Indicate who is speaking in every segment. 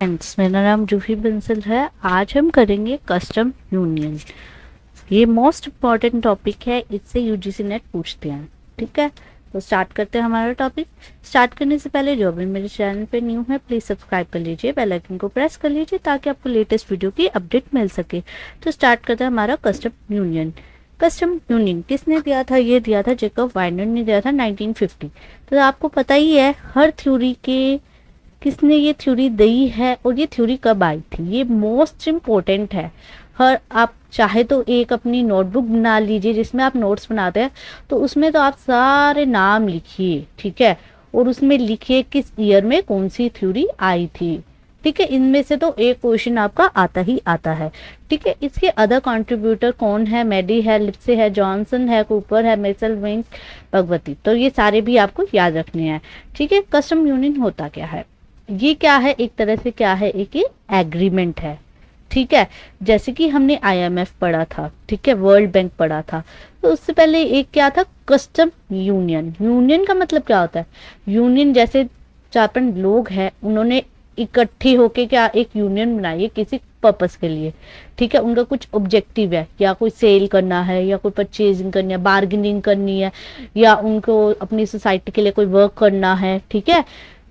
Speaker 1: Friends, मेरा नाम जूही बंसल है। आज हम करेंगे कस्टम यूनियन। ये मोस्ट इम्पॉर्टेंट टॉपिक है, इससे यूजीसी नेट पूछते हैं। ठीक है, तो स्टार्ट करते हैं हमारा टॉपिक। स्टार्ट करने से पहले जो भी मेरे चैनल पे न्यू है प्लीज़ सब्सक्राइब कर लीजिए, बेल आइकन को प्रेस कर लीजिए ताकि आपको लेटेस्ट वीडियो की अपडेट मिल सके। तो स्टार्ट करते हैं हमारा कस्टम यूनियन। कस्टम यूनियन किसने दिया था? ये दिया था जेकब वाइनर ने दिया था 1950। तो आपको पता ही है हर थ्योरी के किसने ये थ्योरी दी है और ये थ्योरी कब आई थी। ये मोस्ट इम्पोर्टेंट है। हर आप चाहे तो एक अपनी नोटबुक बना लीजिए जिसमें आप नोट्स बनाते हैं, तो उसमें तो आप सारे नाम लिखिए, ठीक है, और उसमें लिखिए किस ईयर में कौन सी थ्योरी आई थी। ठीक है, इनमें से तो एक क्वेश्चन आपका आता ही आता है। ठीक है, इसके अदर कंट्रीब्यूटर कौन है? मेडी है, लिप्से है, जॉनसन है, कूपर है, मेसल, विंक, भगवती। तो ये सारे भी आपको याद रखने हैं। ठीक है, कस्टम यूनियन होता क्या है? ये क्या है? एक तरह से क्या है, एक एग्रीमेंट है। ठीक है, जैसे कि हमने आईएमएफ पढ़ा था, ठीक है, वर्ल्ड बैंक पढ़ा था, तो उससे पहले एक क्या था? Custom union. यूनियन का मतलब क्या होता है? यूनियन जैसे 4-5 लोग हैं, उन्होंने इकट्ठे होके क्या एक यूनियन बनाई है किसी पर्पस के लिए। ठीक है, उनका कुछ ऑब्जेक्टिव है, या कोई सेल करना है, या कोई परचेजिंग करनी है, बार्गेनिंग करनी है, या उनको अपनी सोसाइटी के लिए कोई वर्क करना है। ठीक है,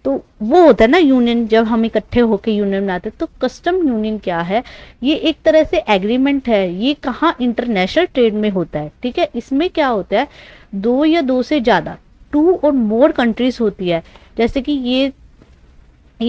Speaker 1: तो वो होता है ना यूनियन, जब हम इकट्ठे होकर यूनियन बनाते हैं। तो कस्टम यूनियन क्या है? ये एक तरह से एग्रीमेंट है। ये कहाँ? इंटरनेशनल ट्रेड में होता है। ठीक है, इसमें क्या होता है? 2 या 2 से ज़्यादा, 2 और मोर कंट्रीज होती है। जैसे कि ये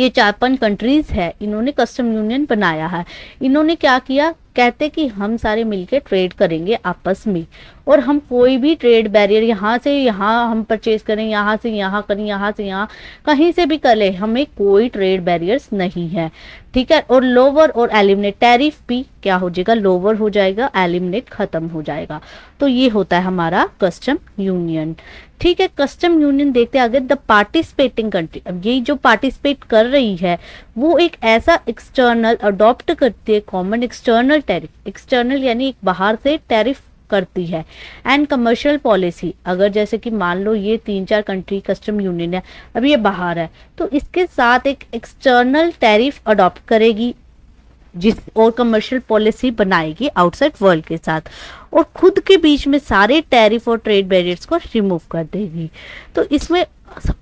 Speaker 1: 4-5 कंट्रीज है, इन्होंने कस्टम यूनियन बनाया है। इन्होंने क्या किया? कहते कि हम सारे मिलके ट्रेड करेंगे आपस में, और हम कोई भी ट्रेड बैरियर यहाँ से यहाँ हम परचेज करें, यहाँ से यहाँ करें, यहाँ से यहाँ कहीं से भी कर ले, हमें कोई ट्रेड बैरियर्स नहीं है। ठीक है, और लोअर और एलिमिनेट टैरिफ भी क्या हो जाएगा? लोअर हो जाएगा, एलिमिनेट खत्म हो जाएगा। तो ये होता है हमारा कस्टम यूनियन। ठीक है, कस्टम यूनियन देखते आगे। द पार्टिसिपेटिंग कंट्री, अब यही जो पार्टिसिपेट कर रही है वो एक ऐसा एक्सटर्नल अडॉप्ट करती है कॉमन एक्सटर्नल टैरिफ। एक्सटर्नल यानी एक बाहर से टैरिफ करती है। एंड कमर्शियल पॉलिसी, अगर जैसे कि मान लो ये 3-4 कंट्री कस्टम यूनियन है, अब ये बाहर है, तो इसके साथ एक एक्सटर्नल टैरिफ अडॉप्ट करेगी जिस और कमर्शियल पॉलिसी बनाएगी आउटसाइड वर्ल्ड के साथ, और खुद के बीच में सारे टैरिफ और ट्रेड बैरियर्स को रिमूव कर देगी। तो इसमें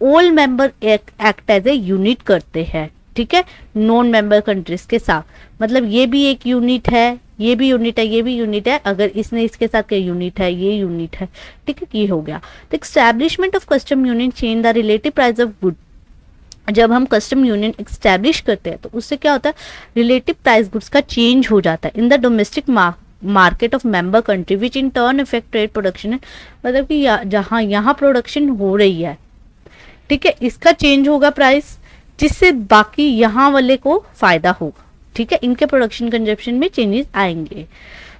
Speaker 1: all member act as a unit करते हैं। ठीक है, नॉन मेंबर कंट्रीज के साथ, मतलब ये भी एक यूनिट है, ये भी यूनिट है, ये भी यूनिट है, अगर इसने इसके साथ क्या यूनिट है, ये यूनिट है। ठीक है, ये हो गया। तो establishment of custom union change the relative price of good. जब हम कस्टम यूनियन एक्स्टैब्लिश करते हैं तो उससे क्या होता है? रिलेटिव प्राइस गुड्स का चेंज हो जाता है in the domestic market of member country which in turn effect trade production. मतलब कि जहाँ यहाँ प्रोडक्शन हो रही है, ठीक है, इसका चेंज होगा प्राइस, जिससे बाकी यहाँ वाले को फायदा होगा। ठीक है, इनके प्रोडक्शन कंजप्शन में चेंजेस आएंगे।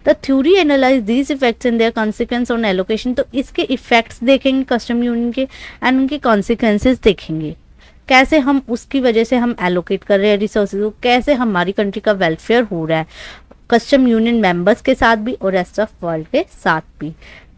Speaker 1: The theory analyse these effects and their consequence on allocation. तो इसके इफेक्ट्स देखेंगे कस्टम यूनियन के, एंड उनके कॉन्सिक्वेंसेज देखेंगे, कैसे हम उसकी वजह से हम एलोकेट कर रहे हैं रिसोर्सेज को, कैसे हमारी कंट्री का वेलफेयर हो रहा है कस्टम यूनियन मेंबर्स के साथ भी और रेस्ट ऑफ वर्ल्ड के साथ भी।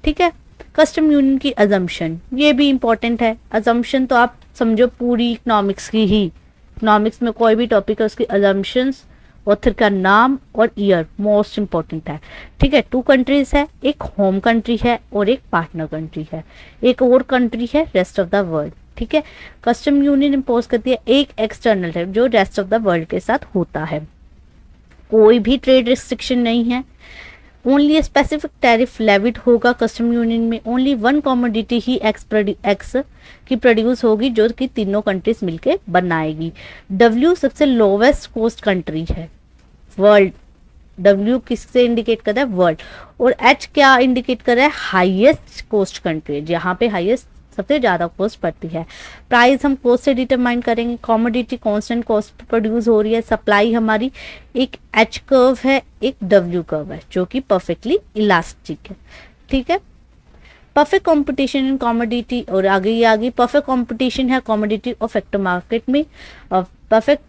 Speaker 1: ठीक है, कस्टम यूनियन की अजम्पशन, ये भी इंपॉर्टेंट है। अजम्पशन तो आप समझो पूरी इकोनॉमिक्स की ही, इकोनॉमिक्स में कोई भी टॉपिक है उसकी अजम्पशंस, ऑथर का नाम और ईयर मोस्ट इंपॉर्टेंट है। ठीक है, 2 कंट्रीज है, एक होम कंट्री है और एक पार्टनर कंट्री है, एक और कंट्री है रेस्ट ऑफ द वर्ल्ड। ठीक है, कस्टम यूनियन इम्पोज करती है एक एक्सटर्नल टैरिफ जो रेस्ट ऑफ द वर्ल्ड के साथ होता है। कोई भी ट्रेड रिस्ट्रिक्शन नहीं है, ओनली स्पेसिफिक टैरिफ लेविड होगा कस्टम यूनियन में। ओनली 1 कमोडिटी ही एक्स की प्रोड्यूस होगी जो कि तीनों कंट्रीज मिलके बनाएगी। डब्ल्यू सबसे लोवेस्ट कॉस्ट कंट्री है वर्ल्ड। डब्ल्यू किससे इंडिकेट कर रहा है? वर्ल्ड। और एच क्या इंडिकेट कर रहा है? हाईएस्ट कॉस्ट कंट्री, जहाँ पे हाईएस्ट सबसे ज़्यादा कॉस्ट पड़ती है। प्राइस हम कॉस्ट से डिटरमाइन करेंगे। Commodity constant cost per produce हो रही है। सप्लाई हमारी एक एच कर्व है, एक डब्ल्यू कर्व है जो कि परफेक्टली इलास्टिक है। ठीक है, परफेक्ट कंपटीशन इन कॉमोडिटी, और आगे परफेक्ट कंपटीशन है कॉमोडिटी और फैक्टर मार्केट में। और परफेक्ट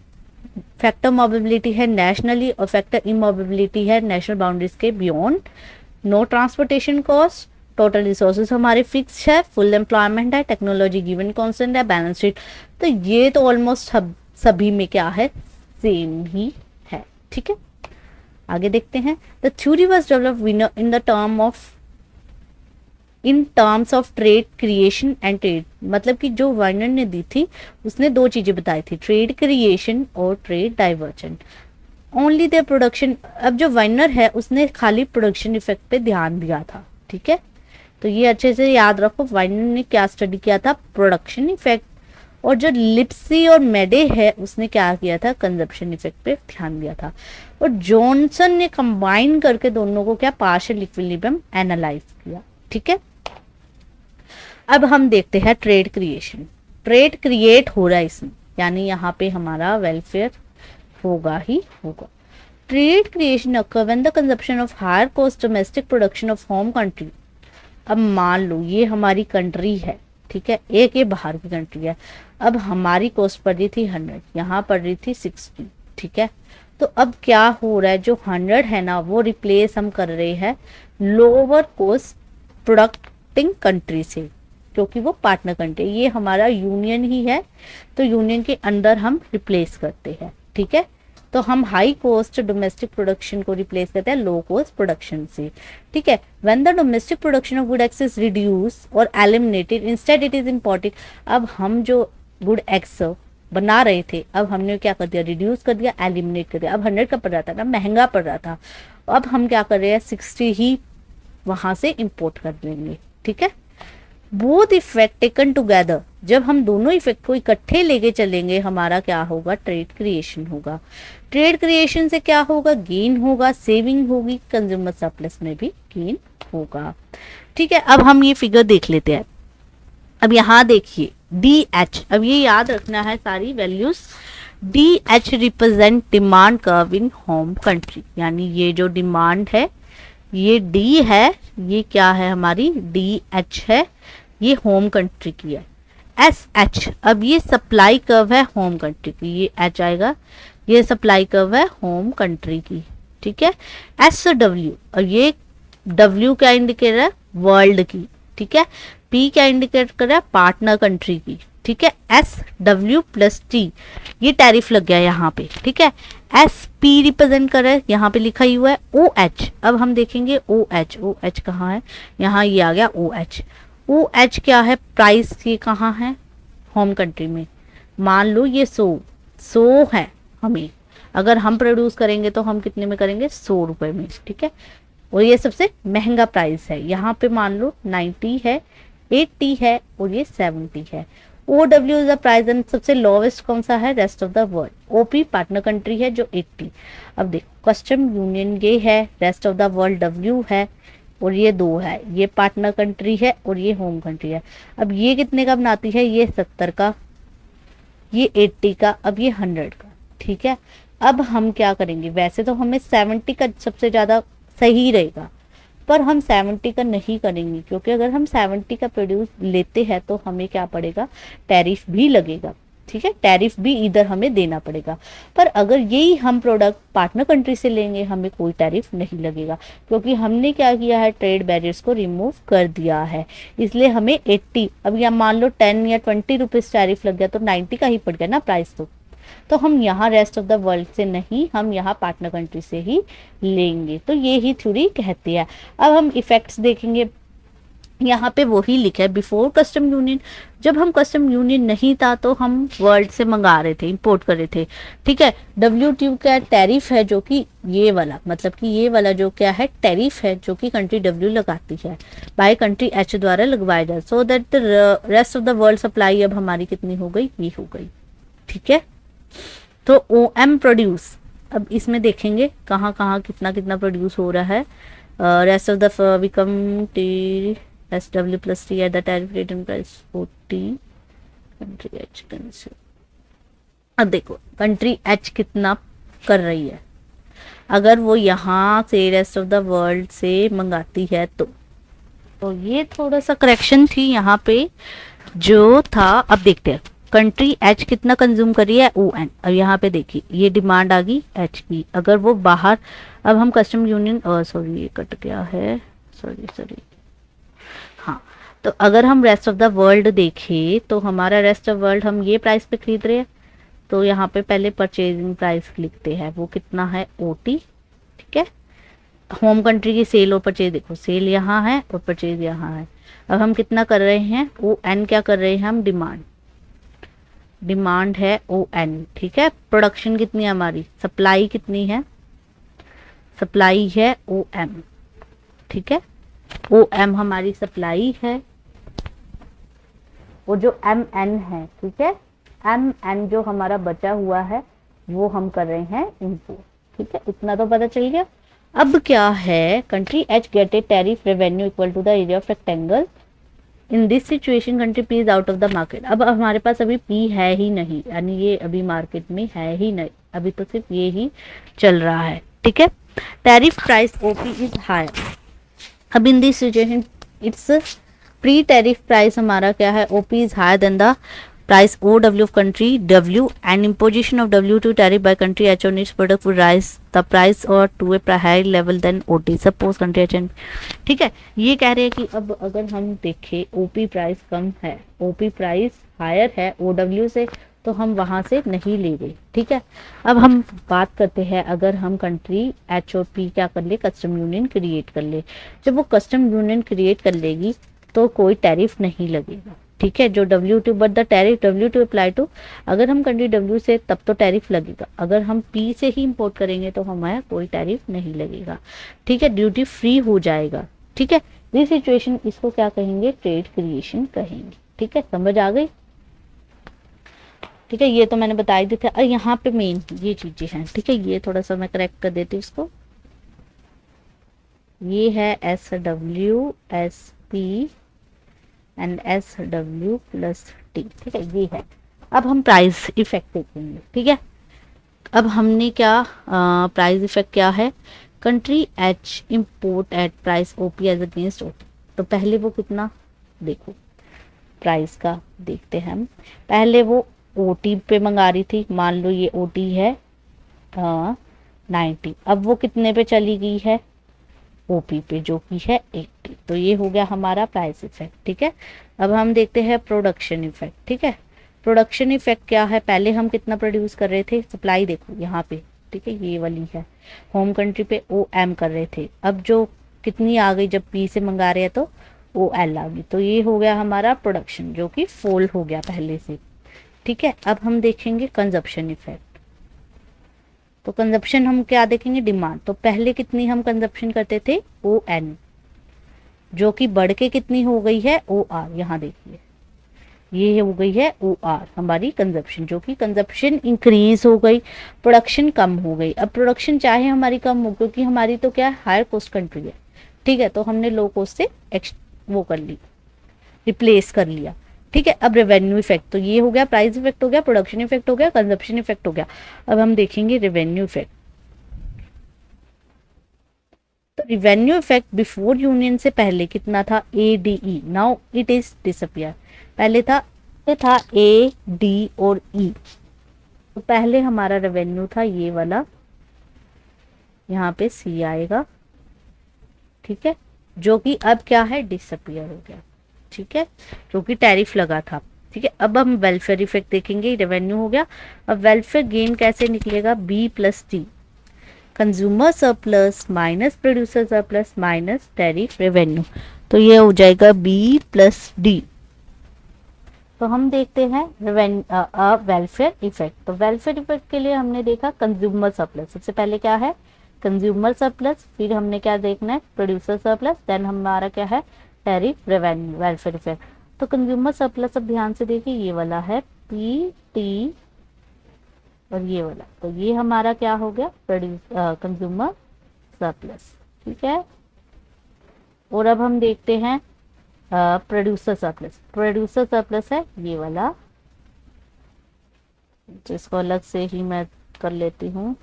Speaker 1: फैक्टर मोबिलिटी है नेशनली, और फैक्टर इमोबिलिटी है नेशनल बाउंड्रीज के beyond. No transportation cost, total resources हमारे फिक्स है, फुल एम्प्लॉयमेंट है, टेक्नोलॉजी गिवन कांस्टेंट है, बैलेंस शीट। तो ये तो ऑलमोस्ट सभी में क्या है? सेम ही है। ठीक है, आगे देखते हैं। The theory was developed in terms of trade creation and trade, मतलब कि जो वाइनर ने दी थी उसने दो चीजें बताई थी, ट्रेड क्रिएशन और trade diversion. Only the production, अब जो वाइनर है उसने खाली प्रोडक्शन इफेक्ट पे ध्यान दिया था। ठीक है, तो ये अच्छे से याद रखो, वाइनर ने क्या स्टडी किया था, प्रोडक्शन इफेक्ट, और जो लिप्सी और मेडे है उसने क्या किया था, कंजप्शन इफेक्ट पे ध्यान दिया था। और जॉनसन ने कंबाइन करके दोनों को क्या, पार्शियल इक्विलिब्रियम एनालाइज किया। ठीक है, अब हम देखते हैं ट्रेड क्रिएशन। ट्रेड क्रिएट हो रहा है इसमें, यानी यहाँ पे हमारा वेलफेयर होगा ही होगा। Trade creation occur when the consumption of higher cost domestic production of home country। अब मान लो ये हमारी कंट्री है, ठीक है, एक ये बाहर की कंट्री है। अब हमारी कॉस्ट पड़ रही थी 100, यहाँ पड़ रही थी 60। ठीक है, तो अब क्या हो रहा है, जो 100 है ना वो रिप्लेस हम कर रहे हैं लोअर कॉस्ट प्रोडक्टिंग कंट्री से, क्योंकि वो पार्टनर कंट्री, ये हमारा यूनियन ही है तो यूनियन के अंदर हम रिप्लेस करते हैं। ठीक है, तो हम हाई कॉस्ट डोमेस्टिक प्रोडक्शन को रिप्लेस करते हैं लो कॉस्ट प्रोडक्शन से। ठीक है, when the domestic production of good X is reduce और eliminated instead it is imported. अब हम जो गुड एक्स बना रहे थे, अब हमने क्या कर दिया, रिड्यूस कर दिया, एलिमिनेट कर दिया। अब 100 का पड़ रहा था ना, महंगा पड़ रहा था, अब हम क्या कर रहे हैं, 60 ही वहां से इंपोर्ट कर लेंगे। ठीक है, बोथ इफेक्ट टेकन टुगेदर, जब हम दोनों इफेक्ट को इकट्ठे लेके चलेंगे हमारा क्या होगा, ट्रेड क्रिएशन होगा। ट्रेड क्रिएशन से क्या होगा, गेन होगा, सेविंग होगी, कंज्यूमर सरप्लस में भी गेन होगा। ठीक है, अब हम ये फिगर देख लेते हैं। अब यहाँ देखिए DH, अब ये याद रखना है सारी values. DH represent demand curve इन होम कंट्री, यानी ये जो डिमांड है ये D है, ये क्या है हमारी DH है, ये होम कंट्री की है। SH, अब ये सप्लाई कर्व है होम कंट्री की, ये H आएगा, ये सप्लाई कर्व है होम कंट्री की। ठीक है, SW, और ये W क्या इंडिकेटर है, वर्ल्ड की। ठीक है, P क्या इंडिकेट कर रहा है, पार्टनर कंट्री की। ठीक है, SW प्लस T, ये टैरिफ लग गया यहाँ पे। ठीक है, SP रिप्रेजेंट कर रहा है, यहाँ पे लिखा ही हुआ है OH। अब हम देखेंगे OH कहाँ है, यहाँ ये आ गया OH क्या है, प्राइस ये कहाँ है, होम कंट्री में। मान लो ये 100 है, हमें अगर हम प्रोड्यूस करेंगे तो हम कितने में करेंगे, 100 रुपए में। ठीक है, और ये सबसे महंगा प्राइस है, यहाँ पे मान लो 90 है, 80 है और ये 70 है। OW is the price and सबसे लोवेस्ट कौन सा है, rest of the world. OP partner country है जो 80। अब देखो कस्टम यूनियन ये है, rest of the world W है, और ये 2 है, ये पार्टनर कंट्री है और ये होम कंट्री है। अब ये कितने का बनाती है, ये 70 का, ये 80 का, अब ये 100 का। ठीक है, अब हम क्या करेंगे, वैसे तो हमें 70 का सबसे ज्यादा सही रहेगा, पर हम 70 का नहीं करेंगे, क्योंकि अगर हम 70 का प्रोड्यूस लेते हैं तो हमें क्या पड़ेगा, टैरिफ भी लगेगा। ठीक है, टैरिफ भी इधर हमें देना पड़ेगा। पर अगर यही हम प्रोडक्ट पार्टनर कंट्री से लेंगे हमें कोई टैरिफ नहीं लगेगा, क्योंकि हमने क्या किया है, ट्रेड बैरियर्स को रिमूव कर दिया है। इसलिए हमें 80, अब यहाँ मान लो 10 या 20 रुपीज टैरिफ लग गया तो 90 का ही पड़ गया ना प्राइस। तो हम यहाँ रेस्ट ऑफ द वर्ल्ड से नहीं, हम यहाँ पार्टनर कंट्री से ही लेंगे। तो ये ही थ्योरी कहती है। अब हम इफेक्ट्स देखेंगे, यहाँ पे वही लिखा है बिफोर कस्टम यूनियन। जब हम कस्टम यूनियन नहीं था तो हम वर्ल्ड से मंगा रहे थे, इंपोर्ट कर रहे थे। ठीक है, WTO का टैरिफ है जो कि ये वाला, मतलब कि ये वाला जो क्या है, टैरिफ है जो कि कंट्री W लगाती है, बाय कंट्री H द्वारा लगवाया जाए, so that the rest of the world supply अब हमारी कितनी हो गई, ये हो गई। ठीक है, तो OM प्रोड्यूस, अब इसमें देखेंगे कहाँ कहाँ कितना कितना प्रोड्यूस हो रहा है। Rest of the become T SW plus T at the tariff rate and price 40 country H consume. अब देखो कंट्री H कितना कर रही है, अगर वो यहाँ से रेस्ट ऑफ द वर्ल्ड से मंगाती है तो ये थोड़ा सा करेक्शन थी यहाँ पे जो था। अब देखते हैं कंट्री H कितना कंज्यूम कर रही है, ON। अब यहाँ पे देखिए ये डिमांड आ गई H की, अगर वो बाहर, अब हम कस्टम यूनियन, सॉरी ये कट गया है, सॉरी हाँ, तो अगर हम रेस्ट ऑफ द वर्ल्ड देखें तो हमारा रेस्ट ऑफ वर्ल्ड हम ये प्राइस पे खरीद रहे हैं, तो यहाँ पे पहले परचेजिंग प्राइस लिखते हैं, वो कितना है OT, ठीक है। होम कंट्री की सेल और परचेज देखो, सेल यहाँ है और परचेज यहाँ है। अब हम कितना कर रहे हैं, ON क्या कर रहे हैं हम, डिमांड, डिमांड है ON, ठीक है। प्रोडक्शन कितनी है हमारी, सप्लाई कितनी है, सप्लाई है OM, ठीक है। OM हमारी सप्लाई है, वो जो MN है, ठीक है, MN जो हमारा बचा हुआ है वो हम कर रहे हैं इनपुट, ठीक है। इतना तो पता चल गया। अब क्या है, country H get a tariff revenue equal to the area of rectangle, in this situation country P is out of the market. अब हमारे पास अभी P है ही नहीं, यानी ये अभी मार्केट में है ही नहीं, अभी तो सिर्फ ये ही चल रहा है, ठीक है। Tariff price OP is higher, अब in this situation it's pre tariff price हमारा क्या है, OP is higher than the price OW of country W and imposition of W2 tariff by country H on its product would rise the price or to a higher level than OT. Suppose country H, ठीक है। ये कह रहे हैं कि अब अगर हम देखें OP प्राइस कम है, OP प्राइस हायर है OW से, तो हम वहां से नहीं ले गए, ठीक है। अब हम बात करते हैं, अगर हम कंट्री H और P क्या कर ले, कस्टम यूनियन क्रिएट कर ले। जब वो कस्टम यूनियन क्रिएट कर लेगी तो कोई टैरिफ नहीं लगेगा, ठीक है। जो W2 but the tariff W2 apply to, अगर हम कंट्री W से तब तो टैरिफ लगेगा, अगर हम P से ही इंपोर्ट करेंगे तो हमारा कोई टैरिफ नहीं लगेगा, ठीक है, ड्यूटी फ्री हो जाएगा, ठीक है। दिस सिचुएशन इसको क्या कहेंगे, ट्रेड क्रिएशन कहेंगे, ठीक है। समझ आ गई, ठीक है। ये तो मैंने बता ही दिया था। यहाँ पे मेन ये चीजें हैं, ठीक है। ये थोड़ा सा मैं करेक्ट कर देती हूँ इसको, ये है SW SP and SW plus T, ठीक है, ये है। अब हम प्राइस इफेक्ट देखेंगे, ठीक है। अब हमने क्या प्राइस इफेक्ट क्या है, country H import at price OP as against OT, तो पहले वो कितना, देखो प्राइस का देखते हैं हम, पहले वो OT पे मंगा रही थी, मान लो ये OT है 90, अब वो कितने पे चली गई है, OP पे जो कि है 80, तो ये हो गया हमारा प्राइस इफेक्ट, ठीक है। अब हम देखते हैं प्रोडक्शन इफेक्ट, ठीक है। प्रोडक्शन इफेक्ट क्या है, पहले हम कितना प्रोड्यूस कर रहे थे, सप्लाई देखो यहाँ पे, ठीक है, ये वाली है, होम कंट्री पे OM कर रहे थे, अब जो कितनी आ गई, जब P से मंगा रहे हैं तो OL आ गई, तो ये हो गया हमारा प्रोडक्शन जो कि फोल्ड हो गया पहले से, ठीक है। अब हम देखेंगे कंजप्शन इफेक्ट, तो कंजप्शन हम क्या देखेंगे, डिमांड, तो पहले कितनी हम कंजप्शन करते थे ON, जो कि बढ़ के कितनी हो गई है OR, यहाँ देखिए ये हो गई है OR हमारी कंजप्शन, जो कि कंजप्शन इंक्रीज हो गई, प्रोडक्शन कम हो गई। अब प्रोडक्शन चाहे हमारी कम हो, क्योंकि हमारी तो क्या है, हायर कॉस्ट कंट्री है, ठीक है, तो हमने लो कॉस्ट से वो कर ली, रिप्लेस कर लिया, ठीक है। अब रेवेन्यू इफेक्ट, तो ये हो गया प्राइस इफेक्ट हो गया, प्रोडक्शन इफेक्ट हो गया, कंजप्शन इफेक्ट हो गया। अब हम देखेंगे रेवेन्यू इफेक्ट, तो रेवेन्यू इफेक्ट बिफोर यूनियन से पहले कितना था, ADE, now it is disappear, पहले था AD और E, तो पहले हमारा रेवेन्यू था ये वाला, यहाँ पे C आएगा, ठीक है, जो कि अब क्या है, डिसअपियर हो गया, ठीक है, जो कि टैरिफ लगा था, ठीक है। अब हम वेलफेयर इफेक्ट देखेंगे, रेवेन्यू हो गया। अब वेलफेयर गेन कैसे निकलेगा, B plus D, consumer surplus minus producer surplus minus tariff revenue, तो ये हो जाएगा B प्लस D। तो हम देखते हैं वेलफेयर इफेक्ट, तो वेलफेयर इफेक्ट के लिए हमने देखा कंज्यूमर सरप्लस, सबसे पहले क्या है कंज्यूमर सरप्लस, फिर हमने क्या देखना है, प्रोड्यूसर सरप्लस, देन हमारा क्या है, टैरिफ रेवेन्यू, वेलफेयर इफेक्ट। तो कंज्यूमर सरप्लस, अब ध्यान से देखिए, ये वाला है PT और ये वाला, तो ये हमारा क्या हो गया, कंज्यूमर सरप्लस, ठीक है। और अब हम देखते हैं प्रोड्यूसर सरप्लस, प्रोड्यूसर सरप्लस है ये वाला, जिसको अलग से ही मैं कर लेती हूँ,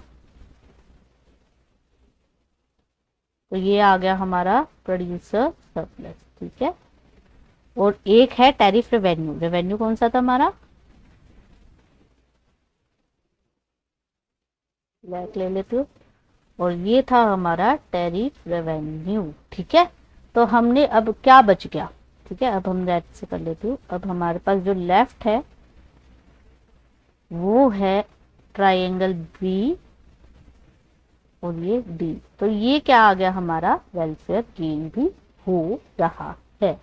Speaker 1: तो ये आ गया हमारा प्रोड्यूसर सरप्लस, ठीक है। और एक है टैरिफ रेवेन्यू, रेवेन्यू कौन सा था हमारा, ले लेती हूँ, और ये था हमारा टैरिफ रेवेन्यू, ठीक है। तो हमने अब क्या बच गया, ठीक है, अब हम राइट से कर लेती हूँ। अब हमारे पास जो लेफ्ट है वो है ट्राइंगल बी और ये डी। तो ये क्या आ गया हमारा, वेलफेयर गेन भी हो रहा है।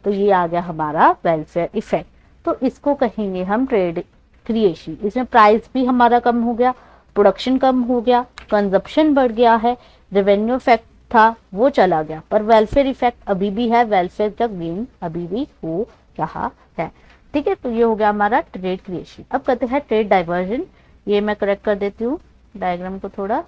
Speaker 1: तो ये आ गया हमारा वेलफेयर इफेक्ट। तो इसको कहेंगे हम ट्रेड क्रिएशन। इसमें प्राइस भी हमारा कम हो गया, प्रोडक्शन कम हो गया, कंजप्शन बढ़ गया है, रेवेन्यू इफेक्ट था वो चला गया, पर वेलफेयर इफेक्ट अभी भी है, वेलफेयर का गेन अभी भी हो रहा है। ठीक है, तो ये हो गया हमारा ट्रेड क्रिएशन। अब कहते हैं ट्रेड डाइवर्जन। ये मैं करेक्ट कर देती हूँ डायग्राम को थोड़ा,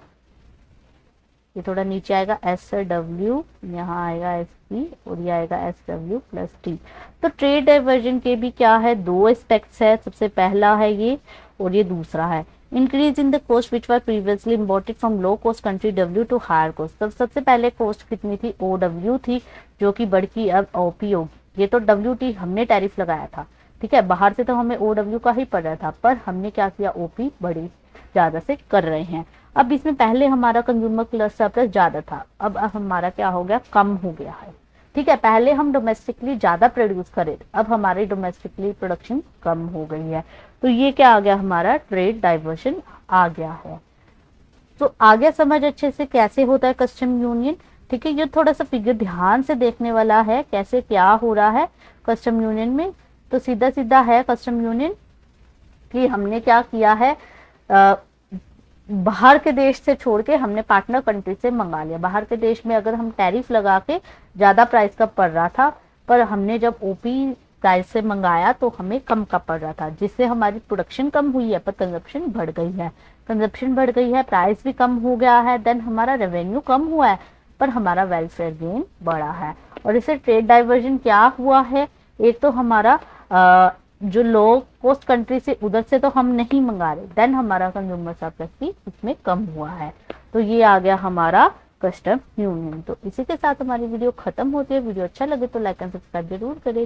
Speaker 1: ये थोड़ा नीचे आएगा एस डब्ल्यू, यहाँ आएगा एस पी और ये आएगा एस डब्ल्यू प्लस टी। तो ट्रेड डाइवर्जन के भी क्या है, दो एस्पेक्ट्स है। सबसे पहला है ये और ये दूसरा है increase in the cost which were previously imported from low cost country W to higher cost. तो सबसे पहले कॉस्ट कितनी थी, ओ डब्ल्यू थी, जो कि बढ़ की अब ओ पी होगी। ये तो डब्ल्यू टी हमने टैरिफ लगाया था, ठीक है, बाहर से तो हमें ओ डब्ल्यू का ही पड़ रहा था, पर हमने क्या किया, ओ पी बड़ी ज्यादा से कर रहे हैं। अब इसमें पहले हमारा कंज्यूमर क्लस सरप्लस ज्यादा था, अब हमारा क्या हो गया, कम हो गया है। ठीक है, पहले हम डोमेस्टिकली ज्यादा प्रोड्यूस करे, अब हमारी डोमेस्टिकली प्रोडक्शन कम हो गई है। तो ये क्या आ गया, हमारा ट्रेड डाइवर्जन आ गया है। तो आ गया समझ अच्छे से कैसे होता है कस्टम यूनियन। ठीक है, ये थोड़ा सा फिगर ध्यान से देखने वाला है, कैसे क्या हो रहा है कस्टम यूनियन में। तो सीधा सीधा है कस्टम यूनियन कि हमने क्या किया है, बाहर के देश से छोड़ के हमने पार्टनर कंट्री से मंगा लिया। बाहर के देश में अगर हम टैरिफ लगा के ज्यादा प्राइस का पड़ रहा था, पर हमने जब ओपी प्राइस से मंगाया तो हमें कम का पड़ रहा था, जिससे हमारी प्रोडक्शन कम हुई है पर कंजप्शन बढ़ गई है। कंजप्शन बढ़ गई है, प्राइस भी कम हो गया है, देन हमारा रेवेन्यू कम हुआ है पर हमारा वेलफेयर गेन बढ़ा है। और इसे ट्रेड डाइवर्जन क्या हुआ है, एक तो हमारा जो लो कॉस्ट कंट्री से उधर से तो हम नहीं मंगा रहे, देन हमारा कंज्यूमर सरप्लस भी उसमें कम हुआ है। तो ये आ गया हमारा कस्टम यूनियन। तो इसी के साथ हमारी वीडियो खत्म होती है। वीडियो अच्छा लगे तो लाइक एंड सब्सक्राइब जरूर करें।